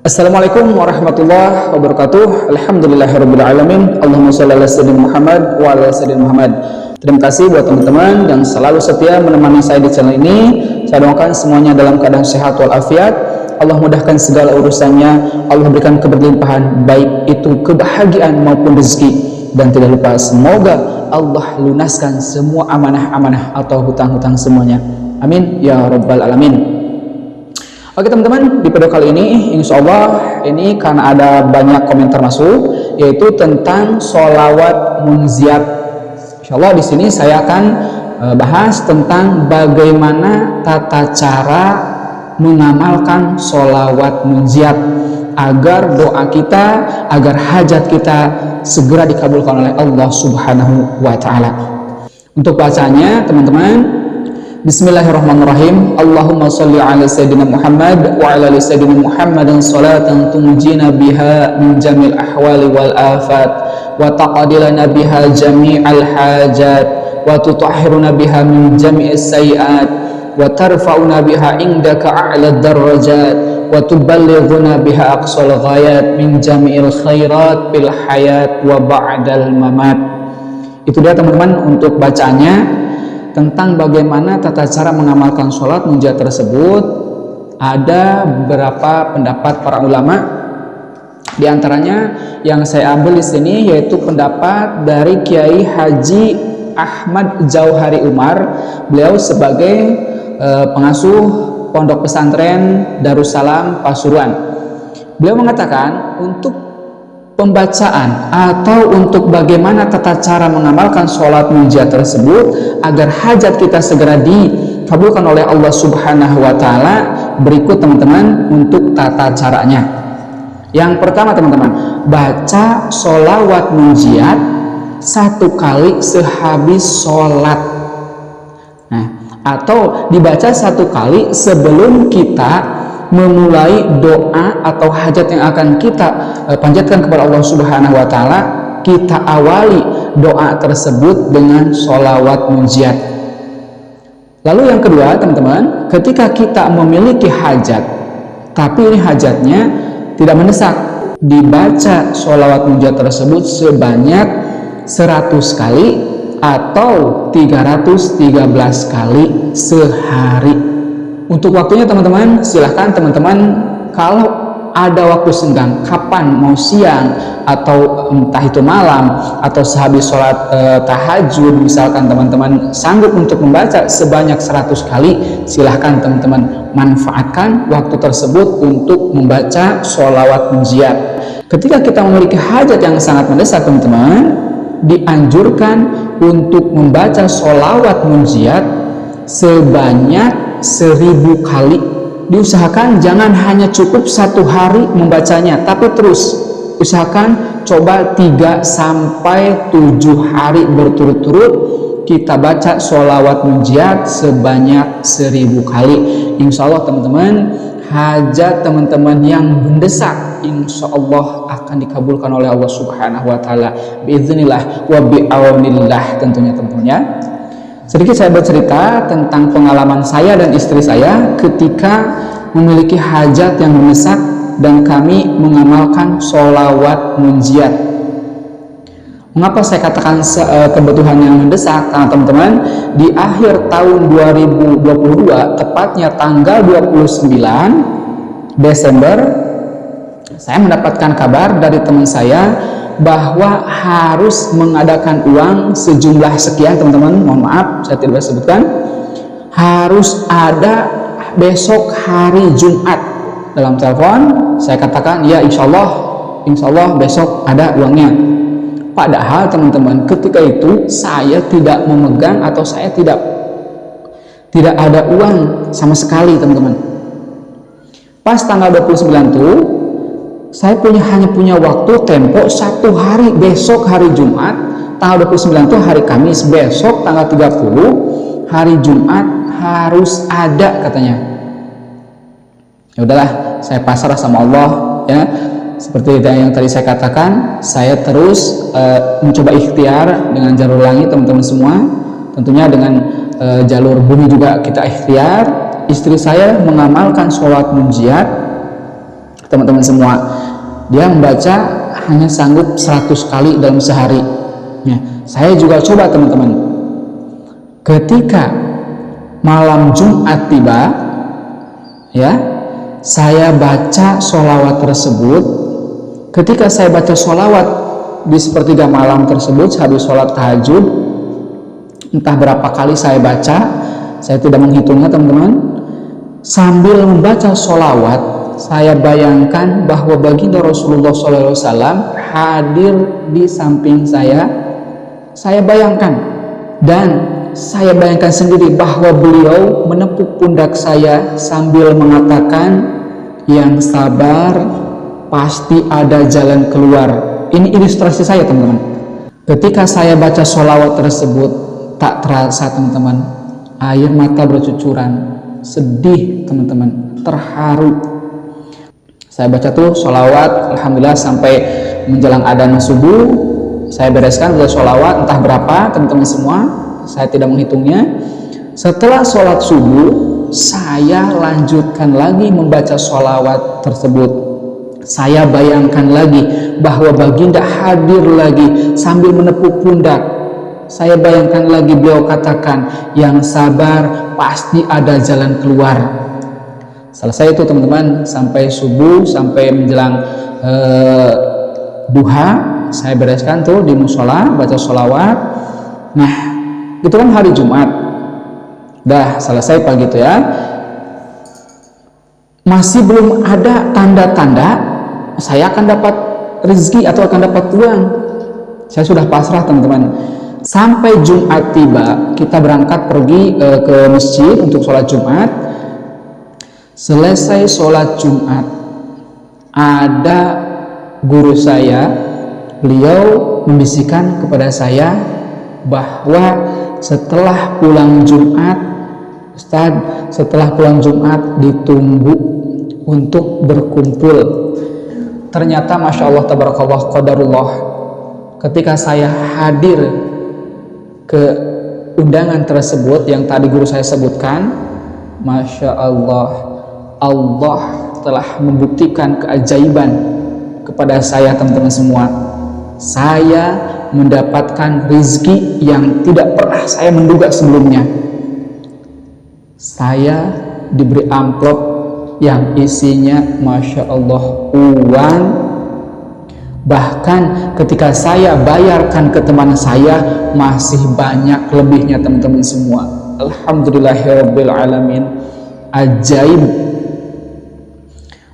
Assalamualaikum warahmatullahi wabarakatuh. Alhamdulillahirrabbilalamin. Allahumma sholli ala sayyidina Muhammad wa ala sayyidina Muhammad. Terima kasih buat teman-teman yang selalu setia menemani saya di channel ini. Saya doakan semuanya dalam keadaan sehat walafiat. Allah mudahkan segala urusannya. Allah berikan keberlimpahan, baik itu kebahagiaan maupun rezeki. Dan tidak lupa semoga Allah lunaskan semua amanah-amanah atau hutang-hutang semuanya. Amin ya rabbal alamin. Oke teman-teman, di video kali ini insya Allah ini karena ada banyak komentar masuk, yaitu tentang sholawat munjiat. Insya Allah di sini saya akan bahas tentang bagaimana tata cara mengamalkan sholawat munjiat agar doa kita, agar hajat kita segera dikabulkan oleh Allah Subhanahu wa Ta'ala. Untuk bacanya teman-teman, Bismillahirrahmanirrahim. Allahumma sholli ala sayyidina Muhammad wa ala ali sayyidina Muhammadin salatan tunjina biha min jamil ahwali wal afat wa taqadilana biha jami'al hajat wa tutahhiruna biha min jami'is sayiat wa tarfa'una biha indaka a'la darajat wa tuballighuna biha aqsal ghayat min jami'il khairat bil hayat wa ba'dal mamat. Itu dia teman-teman untuk bacanya. Tentang bagaimana tata cara mengamalkan sholat munjiat tersebut, ada beberapa pendapat para ulama. Di antaranya yang saya ambil di sini yaitu pendapat dari Kiai Haji Ahmad Jauhari Umar. Beliau sebagai pengasuh Pondok Pesantren Darussalam Pasuruan. Beliau mengatakan untuk pembacaan atau untuk bagaimana tata cara mengamalkan sholat munjiat tersebut agar hajat kita segera dikabulkan oleh Allah Subhanahu wa Ta'ala, berikut teman-teman untuk tata caranya. Yang pertama teman-teman, baca sholawat munjiat satu kali sehabis sholat, atau dibaca satu kali sebelum kita memulai doa atau hajat yang akan kita panjatkan kepada Allah Subhanahu wa Ta'ala. Kita awali doa tersebut dengan sholawat munjiat. Lalu yang kedua teman-teman, ketika kita memiliki hajat tapi ini hajatnya tidak mendesak, dibaca sholawat munjiat tersebut sebanyak 100 kali atau 313 kali sehari. Untuk waktunya teman-teman, silahkan teman-teman kalau ada waktu senggang, kapan mau siang atau entah itu malam atau sehabis sholat tahajud, misalkan teman-teman sanggup untuk membaca sebanyak 100 kali, silahkan teman-teman manfaatkan waktu tersebut untuk membaca sholawat munjiat. Ketika kita memiliki hajat yang sangat mendesak teman-teman, dianjurkan untuk membaca sholawat munjiat sebanyak 1000 kali. Diusahakan jangan hanya cukup satu hari membacanya, tapi terus usahakan coba 3 sampai 7 hari berturut-turut kita baca sholawat munjiat sebanyak 1000 kali. Insya Allah teman-teman, hajat teman-teman yang mendesak insya Allah akan dikabulkan oleh Allah Subhanahu wa Ta'ala biiznillah wa bi'aunillah tentunya teman-teman ya. Sedikit saya bercerita tentang pengalaman saya dan istri saya ketika memiliki hajat yang mendesak dan kami mengamalkan sholawat munjiat. Mengapa saya katakan kebutuhan yang mendesak? Karena teman-teman, di akhir tahun 2022, tepatnya tanggal 29 Desember, saya mendapatkan kabar dari teman saya bahwa harus mengadakan uang sejumlah sekian teman-teman, mohon maaf saya tidak bisa sebutkan, harus ada besok hari Jumat. Dalam telepon saya katakan ya insya Allah besok ada uangnya. Padahal teman-teman ketika itu saya tidak memegang atau saya tidak ada uang sama sekali teman-teman. Pas tanggal 29 tuh saya hanya punya waktu tempo 1 hari, besok hari Jumat tanggal 29 itu hari Kamis, besok tanggal 30 hari Jumat harus ada katanya. Ya udahlah, saya pasrah sama Allah ya. Seperti yang tadi saya katakan, saya terus mencoba ikhtiar dengan jalur langit teman-teman semua. Tentunya dengan jalur bumi juga kita ikhtiar. Istri saya mengamalkan sholat munjiat teman-teman semua. Dia membaca hanya sanggup 100 kali dalam sehari. Ya, saya juga coba teman-teman. Ketika malam Jumat tiba, ya, saya baca sholawat tersebut. Ketika saya baca sholawat di sepertiga malam tersebut, habis sholat tahajud, entah berapa kali saya baca, saya tidak menghitungnya teman-teman. Sambil membaca sholawat, saya bayangkan bahwa baginda Rasulullah SAW hadir di samping saya. Saya bayangkan, dan saya bayangkan sendiri bahwa beliau menepuk pundak saya sambil mengatakan, yang sabar pasti ada jalan keluar. Ini ilustrasi saya teman-teman. Ketika saya baca sholawat tersebut, tak terasa teman-teman, air mata bercucuran, sedih teman-teman, terharu. Saya baca tuh sholawat, alhamdulillah sampai menjelang adzan subuh. Saya bereskan baca sholawat entah berapa teman-teman semua, saya tidak menghitungnya. Setelah sholat subuh, saya lanjutkan lagi membaca sholawat tersebut. Saya bayangkan lagi bahwa baginda hadir lagi sambil menepuk pundak. Saya bayangkan lagi beliau katakan, yang sabar pasti ada jalan keluar. Selesai itu teman-teman, sampai subuh, sampai menjelang duha, saya bereskan tuh di musola, baca sholawat. Nah, itu kan hari Jumat. Dah selesai pagi itu ya. Masih belum ada tanda-tanda saya akan dapat rezeki atau akan dapat uang. Saya sudah pasrah teman-teman. Sampai Jumat tiba, kita berangkat pergi ke masjid untuk sholat Jumat. Selesai sholat Jumat, ada guru saya, beliau membisikkan kepada saya bahwa setelah pulang Jumat, Ustaz, setelah pulang Jumat ditunggu untuk berkumpul. Ternyata Masya Allah tabarakallah qadarullah, ketika saya hadir ke undangan tersebut yang tadi guru saya sebutkan, Masya Allah, Allah telah membuktikan keajaiban kepada saya teman-teman semua. Saya mendapatkan rezeki yang tidak pernah saya menduga sebelumnya. Saya diberi amplop yang isinya Masya Allah uang. Bahkan ketika saya bayarkan ke teman saya, masih banyak lebihnya teman-teman semua. Alhamdulillahirabbil alamin. Ajaib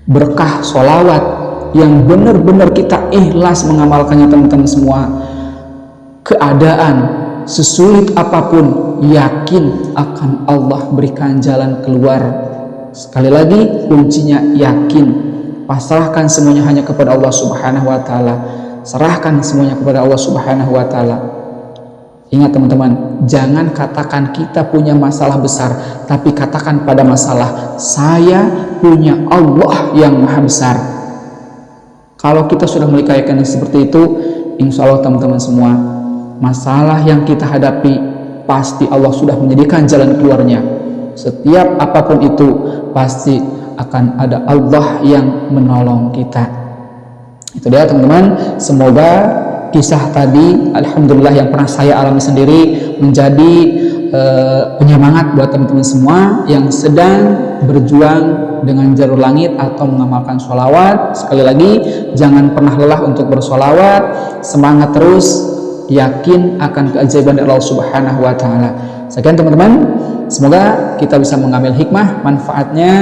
berkah sholawat yang benar-benar kita ikhlas mengamalkannya teman-teman semua. Keadaan sesulit apapun, yakin akan Allah berikan jalan keluar. Sekali lagi kuncinya yakin. Pasrahkan semuanya hanya kepada Allah Subhanahu wa taala. Serahkan semuanya kepada Allah Subhanahu wa taala. Ingat teman-teman, jangan katakan kita punya masalah besar, tapi katakan pada masalah, saya punya Allah yang maha besar. Kalau kita sudah melikakan seperti itu, insya Allah teman-teman semua, masalah yang kita hadapi pasti Allah sudah menyediakan jalan keluarnya. Setiap apapun itu pasti akan ada Allah yang menolong kita. Itu dia teman-teman. Semoga kisah tadi, alhamdulillah, yang pernah saya alami sendiri menjadi penyemangat buat teman-teman semua yang sedang berjuang dengan jalur langit atau mengamalkan sholawat. Sekali lagi, jangan pernah lelah untuk bersolawat, semangat terus, yakin akan keajaiban dari Allah Subhanahu wa taala. Sekian teman-teman, semoga kita bisa mengambil hikmah manfaatnya.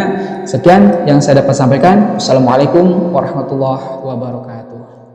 Sekian yang saya dapat sampaikan. Assalamualaikum warahmatullahi wabarakatuh.